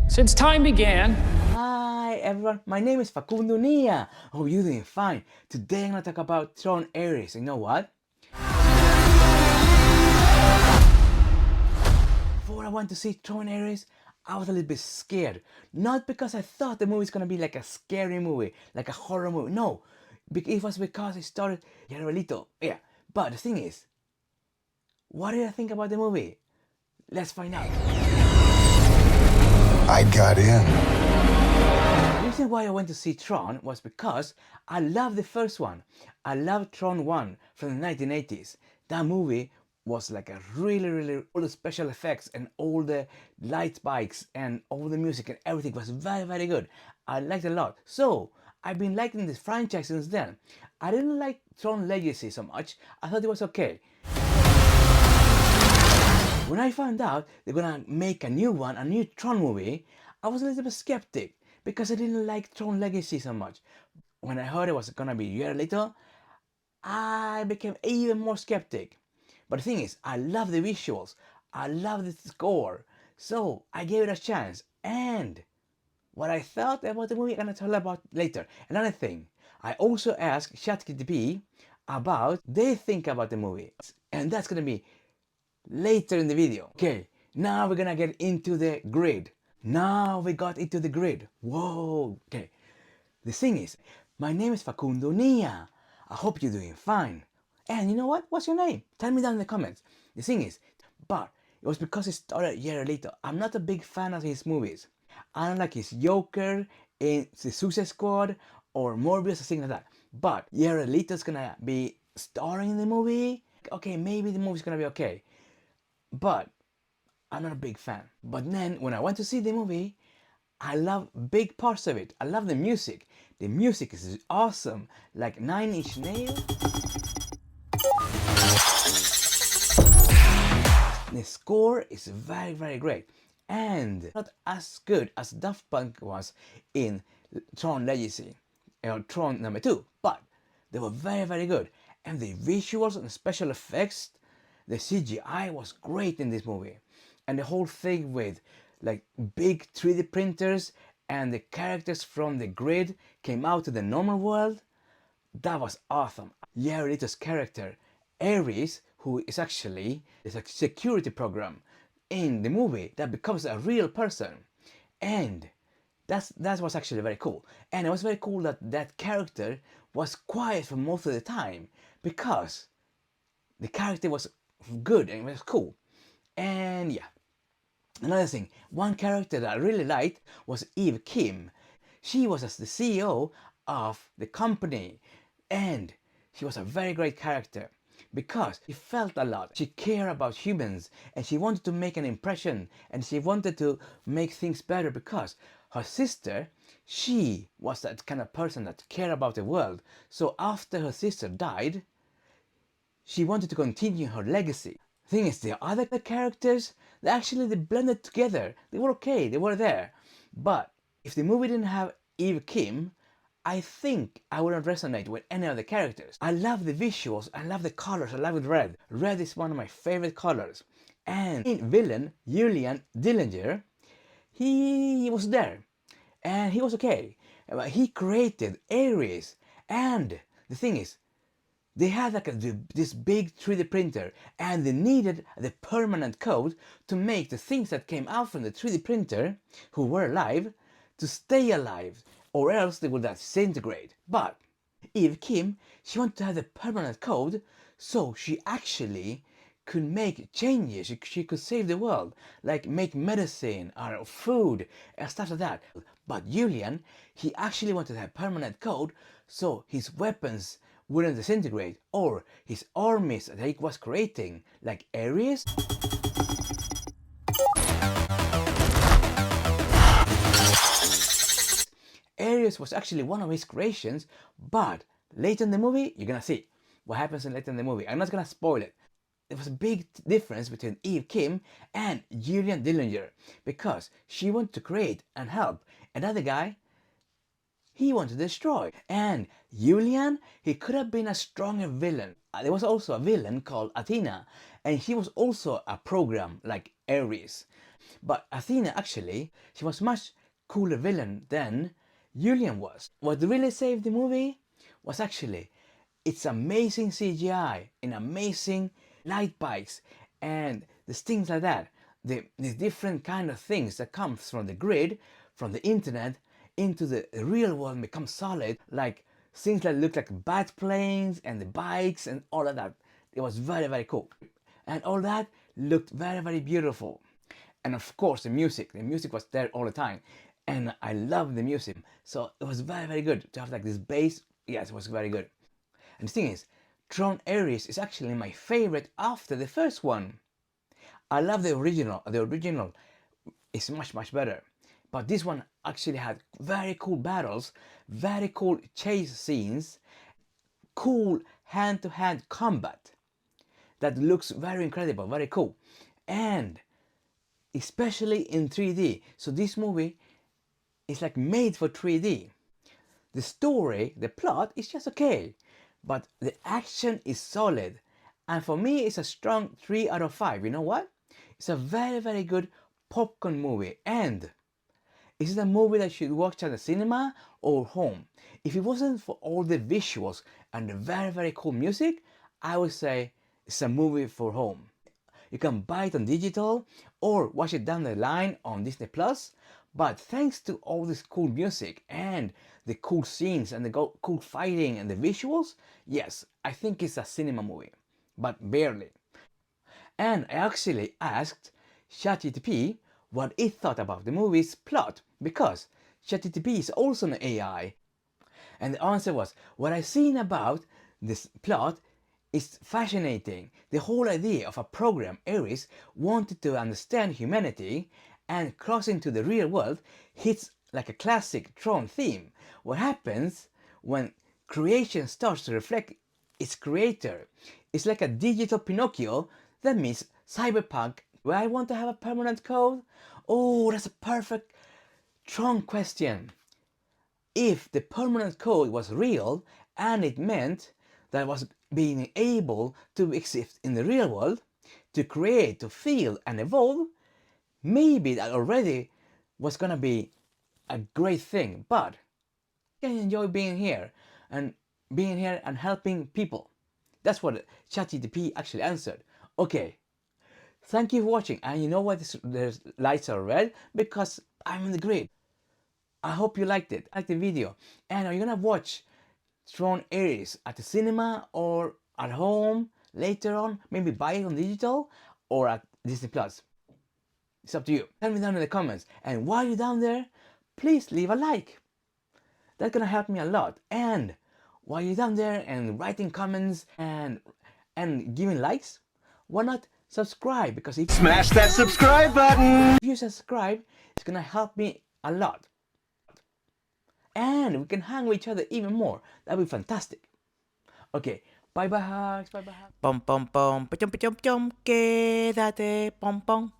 Since time began. Hi everyone, my name is Facundo Nia. Oh, you're doing fine. Today I'm gonna talk about Tron Ares. You know what? Before I went to see Tron Ares, I was a little bit scared. Not because I thought the movie was gonna be like a scary movie, like a horror movie. No, it was because it started Jared Leto. Yeah, but the thing is, what did I think about the movie? Let's find out. I got in. The reason why I went to see Tron was because I love the first one. I love Tron 1 from the 1980s. That movie was like a really, all the special effects and all the light spikes and all the music and everything was very good. I liked it a lot. So I've been liking this franchise since then. I didn't like Tron Legacy so much. I thought it was okay. When I found out they're gonna make a new one, a new Tron movie, I was a little bit skeptic because I didn't like Tron Legacy so much. When I heard it was gonna be a year later, I became even more skeptic. But the thing is, I love the visuals, I love the score, so I gave it a chance. And what I thought about the movie, I'm gonna tell about later. Another thing, I also asked ChatGPT about they think about the movie, and that's gonna be later in the video. Okay, now we're gonna get into the grid. Now we got into the grid. Whoa, okay. The thing is, my name is Facundo Nia. I hope you're doing fine. And you know what? What's your name? Tell me down in the comments. The thing is, but it was because it started a year later. I'm not a big fan of his movies. I don't like his Joker in the Suicide Squad or Morbius or something like that. But Jared Leto's gonna be starring in the movie. Okay, maybe the movie's gonna be okay. But I'm not a big fan. But then when I went to see the movie, I love big parts of it. I love the music. The music is awesome. Like Nine Inch Nails. The score is very great. And not as good as Daft Punk was in Tron Legacy or Tron number 2. But they were very good. And the visuals and special effects, the CGI was great in this movie. And the whole thing with like big 3D printers and the characters from the grid came out to the normal world, that was awesome. Jared Leto's character, Ares, who is actually a security program in the movie that becomes a real person. And that was actually very cool. And it was very cool that that character was quiet for most of the time because the character was good and it was cool. And yeah, another thing, one character that I really liked was Eve Kim. She was the CEO of the company and she was a very great character because she felt a lot. She cared about humans and she wanted to make an impression and she wanted to make things better because her sister, she was that kind of person that cared about the world. So after her sister died, she wanted to continue her legacy. Thing is, the other characters, they blended together. They were okay, they were there. But if the movie didn't have Eve Kim, I think I wouldn't resonate with any of the characters. I love the visuals, I love the colors, I love red. Red is one of my favorite colors. And in villain, Julian Dillinger, he was there. And he was okay. But he created Ares. And the thing is, they had like this big 3D printer and they needed the permanent code to make the things that came out from the 3D printer who were alive to stay alive or else they would disintegrate. But Eve Kim, she wanted to have the permanent code so she actually could make changes, she could save the world, like make medicine or food and stuff like that. But Julian, he actually wanted to have permanent code so his weapons wouldn't disintegrate or his armies that he was creating, like Ares. Ares was actually one of his creations, but later in the movie, you're gonna see what happens later in the movie. I'm not gonna spoil it. There was a big difference between Eve Kim and Julian Dillinger because she wanted to create and help. Another guy, he wanted to destroy. And Julian, he could have been a stronger villain. There was also a villain called Athena, and he was also a program like Ares. But Athena actually, she was much cooler villain than Julian was. What really saved the movie was actually its amazing CGI and amazing light bikes and the things like that. The different kind of things that comes from the grid, from the internet into the real world and become solid, like things that look like bat planes and the bikes and all of that. It was very, very cool. And all that looked very, very beautiful. And of course the music was there all the time. And I love the music. So it was very, very good to have like this bass. Yes, it was very good. And the thing is, Tron Ares is actually my favorite after the first one. I love the original. The original is much, much better. But this one actually had very cool battles, very cool chase scenes, cool hand-to-hand combat that looks very incredible, very cool. And especially in 3D. So this movie is like made for 3D. The story, the plot is just okay, but the action is solid. And for me, it's a strong 3 out of 5. You know what? It's a very, very good popcorn movie. And is it a movie that you should watch at the cinema or home? If it wasn't for all the visuals and the very, very cool music, I would say it's a movie for home. You can buy it on digital or watch it down the line on Disney Plus. But thanks to all this cool music and the cool scenes and the cool fighting and the visuals, yes, I think it's a cinema movie, but barely. And I actually asked ChatGPT what it thought about the movie's plot, because ChatGPT is also an AI. And the answer was, what I've seen about this plot is fascinating. The whole idea of a program, Ares, wanted to understand humanity and crossing to the real world hits like a classic Tron theme. What happens when creation starts to reflect its creator? It's like a digital Pinocchio that meets cyberpunk. Do I want to have a permanent code? Oh, that's a perfect Tron question. If the permanent code was real and it meant that I was being able to exist in the real world, to create, to feel and evolve, maybe that already was gonna be a great thing. But I can enjoy being here and helping people. That's what ChatGPT actually answered. Okay, thank you for watching. And you know why the lights are red? Because I'm in the grid. I hope you liked it. Like the video. And are you gonna watch Tron Ares at the cinema or at home later on? Maybe buy it on digital or at Disney Plus. It's up to you. Tell me down in the comments. And while you're down there, please leave a like. That's gonna help me a lot. And while you're down there and writing comments and giving likes, why not subscribe? Because if Smash that subscribe button! you subscribe, it's gonna help me a lot. And we can hang with each other even more. That'd be fantastic. Okay, bye bye hugs, bye bye hugs. Pom pom pom, pachom pachom chom, quédate, pom pom.